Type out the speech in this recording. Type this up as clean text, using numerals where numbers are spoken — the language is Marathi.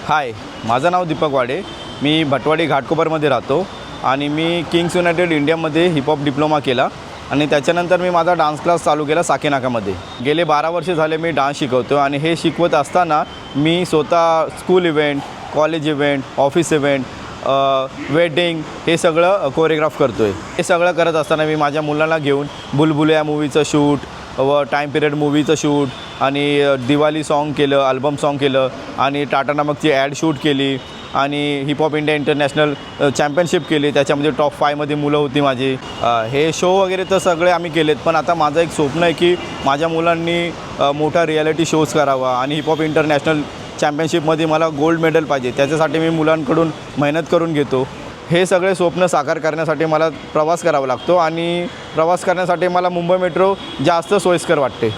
हाय, माझं नाव दीपक वाडे. मी भटवाडी घाटकोपरमध्ये राहतो आणि मी किंग्स युनायटेड इंडियामध्ये हिपहॉप डिप्लोमा केला आणि त्याच्यानंतर मी माझा डान्स क्लास चालू केला साकेनाकामध्ये. गेले 12 वर्ष झाले मी डान्स शिकवतो आणि हे शिकवत असताना मी स्वतः school event, college event, office event, wedding हे सगळं कोरिओग्राफ करतो आहे. हे सगळं करत असताना मी माझ्या मुलांना घेऊन बुलबुल्या मूवीचं शूट व टाईम पिरियड मूवीचं शूट आणि दिवाळी सॉन्ग केलं, अल्बम सॉन्ग केलं आणि टाटा नमकची ॲड शूट केली आणि हिपहॉप इंडिया इंटरनॅशनल चॅम्पियनशिप केली. त्याच्यामध्ये टॉप 5मध्ये मुलं होती माझी. हे शो वगैरे तर सगळे आम्ही केलेत, पण आता माझं एक स्वप्न आहे की माझ्या मुलांनी मोठा रिॲलिटी शोज करावा आणि हिपहॉप इंटरनॅशनल चॅम्पियनशिपमध्ये मला गोल्ड मेडल पाहिजे. त्याच्यासाठी मी मुलांकडून मेहनत करून घेतो. हे सगळे स्वप्न साकार करण्यासाठी मला प्रवास करावा लागतो आणि प्रवास करण्यासाठी मला मुंबई मेट्रो जास्त सोयीस्कर वाटते.